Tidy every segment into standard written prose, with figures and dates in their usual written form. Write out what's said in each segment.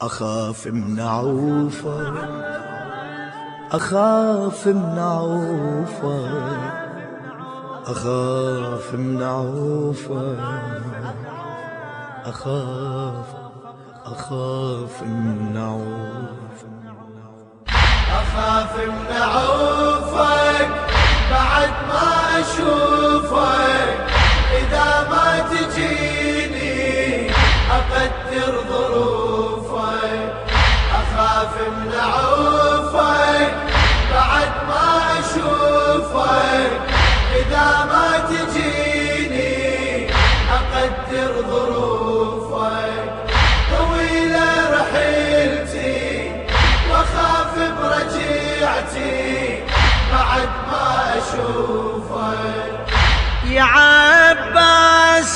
أخاف من عوفة، أخاف من عوفة، أخاف من عوفة، أخاف من عوفة، أخاف من عوفك بعد ما أشوفك، إذا ما تجيني أقدر ظروفك. أخاف من عوفك بعد ما أشوفك، إذا ما تجيني أقدر ظروفك. طويلة رحيلتي وأخاف برجيعتي بعد ما أشوفك. يا عباس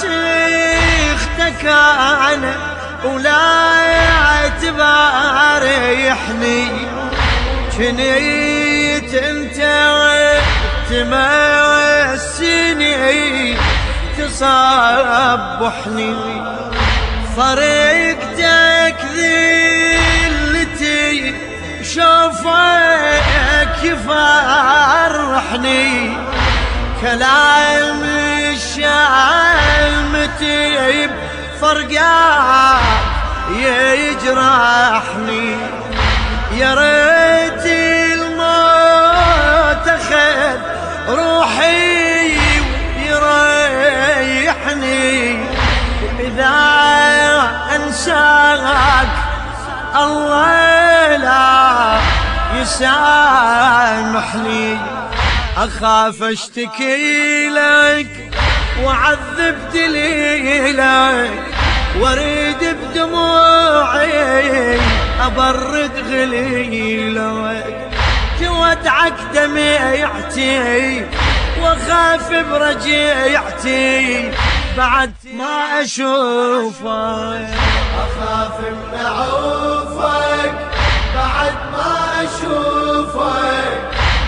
اختك أنا ولا تباريحني، كنيت انت تمسني تصبحني، طريقتك ذلتي شوفك يفرحني، كلام الشامتي بفرقات يجرحني. يا ريت الموت اخذ روحي ويريحني، إذا أنساك الله لا يسامحني. أخاف أشتكي لك وأعذب دليلك، واريد بدموعي أبرد غليلك، تودعك دميعتي وأخاف برجيعتي بعد ما أشوفك. أخاف من عوفك بعد ما أشوفك،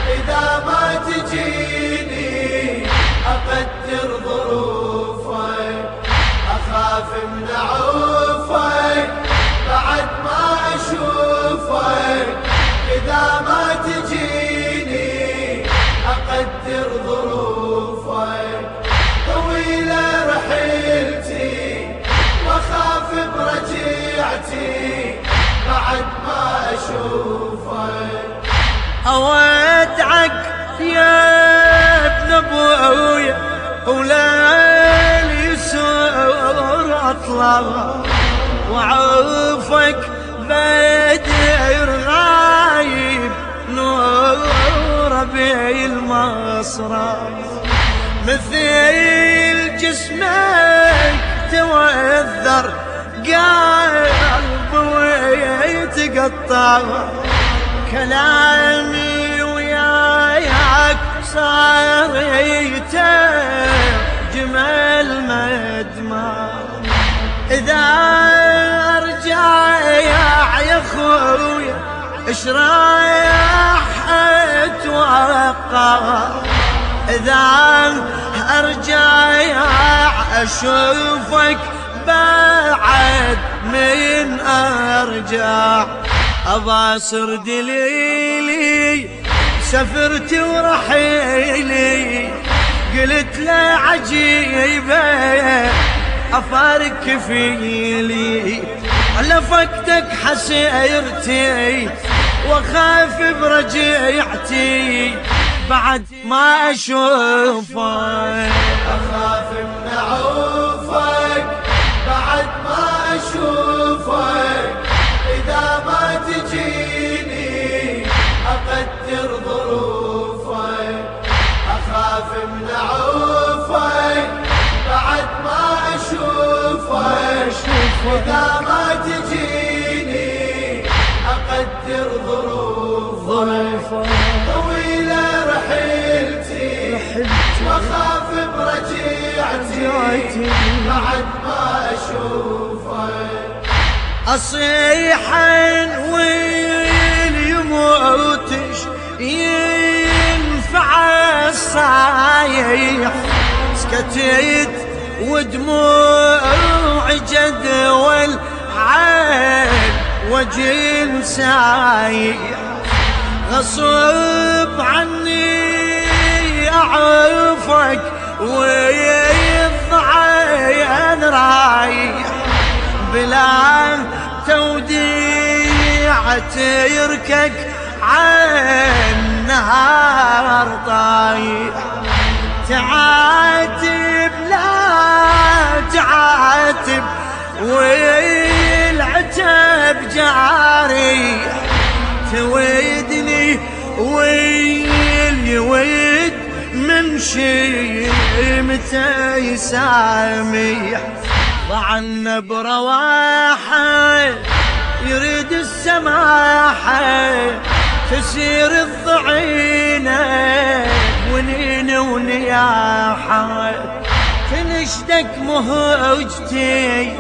إذا ما تجيني أقدر ظروفك. أخاف من عوفك بعد ما أشوفك، إذا ما تجيني أقدر ظروفك. طويلة رحيلتي وأخاف برجيعتي بعد ما أشوفك. أودعك يا ابن أبويا وليل يسور أطلع، وعوفك بدر غايب نور بالمصرع، مثل جسمك توذر قلبي ويتقطع، كلامي وياك صار يترجمل مدمع. إذا أرجع يا خويا إيش رايح أتوقع، إذا أرجع أشوفك بعد من أرجع، أباصر دليلي سفرت ورحيلي، قلت له عجيبة أفارق كفيلي، على فقدك حسيرتي وأخاف برجيعتي بعد ما أشوفك. أخاف من عوفك بعد ما أشوفك، إذا ما تجيني أقدر ظروفك. أخاف من عوفك بعد ما أشوفك، إذا ما تجيني أقدر ظروفك. طويلة رحيلتي وأخاف برجيعتي بعد ما أشوفك. أصيح وين يموتش ينفع الصايح، سكتت ودموع جدول عين وجه سايح غصب عني أعرفك ويضعين رايح بلا توديع تركك عن نهار طايح تعاتب لا تعاتب والعتب جاري تويدني ويد من شي متى يسامح ضعنا برواحه يريد السماحه تسير الضعينه ونين ونياحه تنشدك مهجتي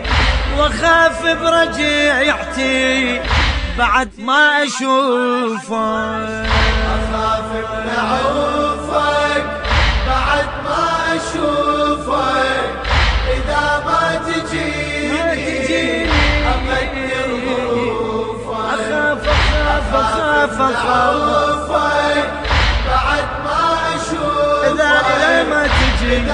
واخاف برجعتي بعد ما اشوفك اخاف من عوفك بعد ما اشوفك اذا ما تجيني اقدر ظروفك اخاف عوفك بعد ما اشوفك اذا ما تجيني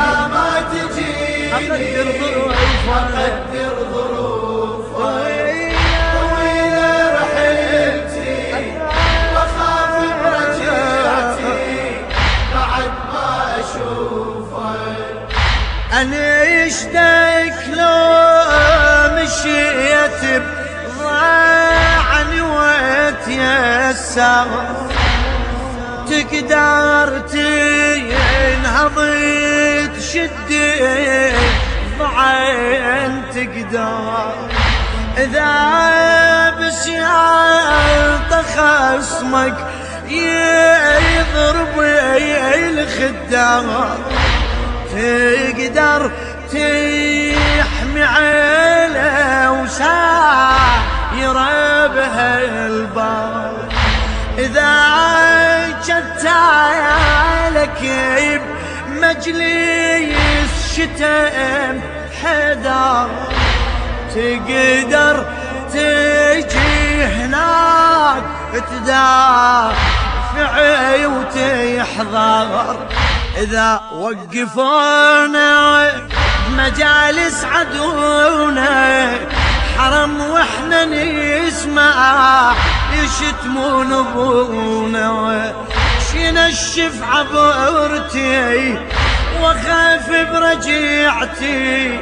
اقدر ظروفك طويلة رحلتي واخاف برجعتي بعد ما اشوفك انا اشتاق لو مشيت بضاعني واتيسر تقدر تنهض تشد ضعين تقدر اذا بسياط خصمك يضرب الخدار تقدر تحمي عيله وساير بها البار اذا جتالك بمجلس شتم حدار تقدر تجي هناك تدافع وتحضر اذا وقفونا بمجالس عدونا حرم واحنا نسمع يشتمون ابونا شنشف عبرتي واخاف برجعتي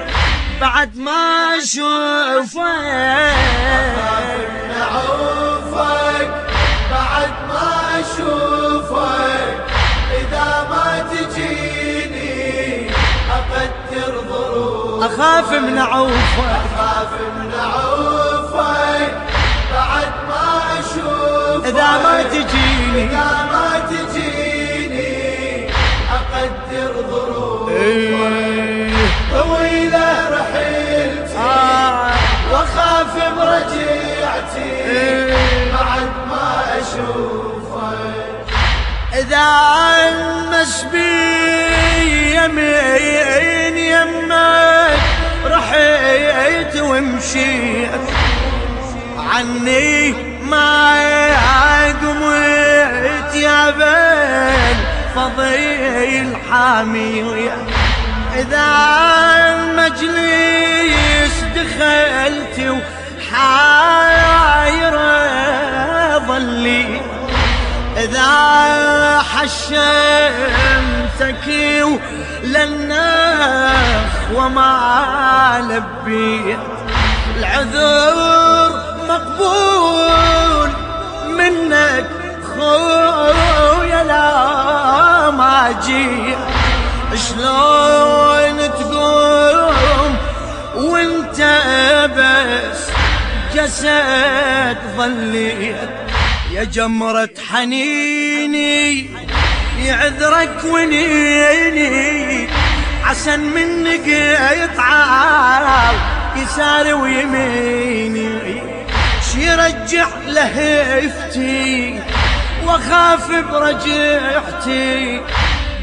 بعد ما اشوفك من عوفك بعد ما اشوفك اذا ما تجيني اقدر ظروفك اخاف من عوفك من عوفك بعد ما اشوفك اذا ما تجيني اقدر ظروفك طويلة رحلتي واخاف برجعتي بعد ما اشوفك اذا المس بي يمين يمك رحيت ومشيت عني ما قمت يا بن فضيل حامية اذا المجلس دخلت وحايرة ظلي اذا حشمتك للنخ وما لبيت العذر مقبول منك خويا لا ما جيت شلون تقوم وانت بس جسد ظليت يا جمرة حنيني يعذرك ونيني عسن منك يطعال يسار ويميني شيرجع لهفتي واخاف برجعتي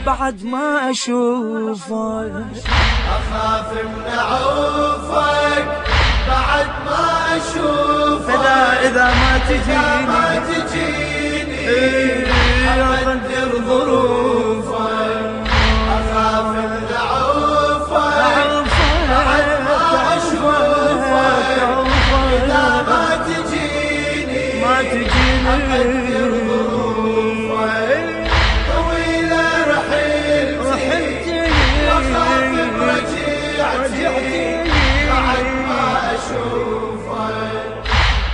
بعد ما اشوفك اخاف من عوفك بعد ما اشوفك إذا ما ما تجيني تجيني أقدر ظروفك أخاف من عوفك بعد ما أشوفك إذا ما تجيني أقدر ظروفك طويلة رحلتي وأخاف برجعتي بعد ما أشوفك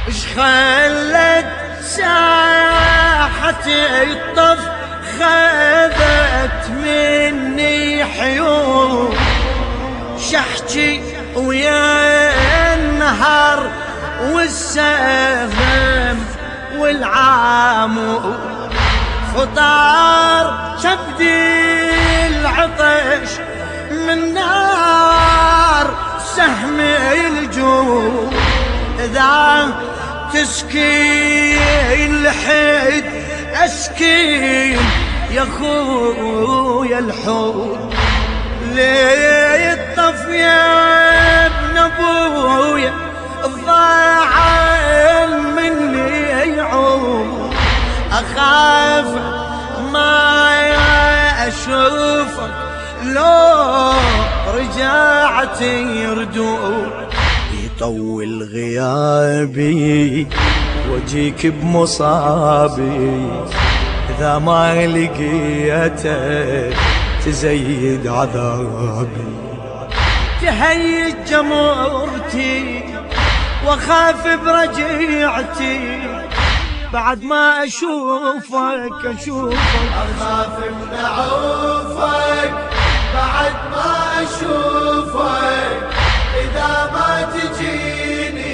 إش خلت ساحة الطف خذت مني حيوم شحجي ويا النهر والسهم والعامو فطار شبدي العطش من نار سهم الجوع إذا تسكين لحد أسكين يا خويا الحوت ليه الطف يا ابن ابويا الضاع مني يعود اخاف ما اشوفك لو رجعت يردود يطول غيابي واجيك بمصابي إذا ما لقيتك تزيد عذابي تهيج جمرتي واخاف برجعتي بعد ما اشوفك أخاف من عوفك بعد ما أشوفك إذا ما تجيني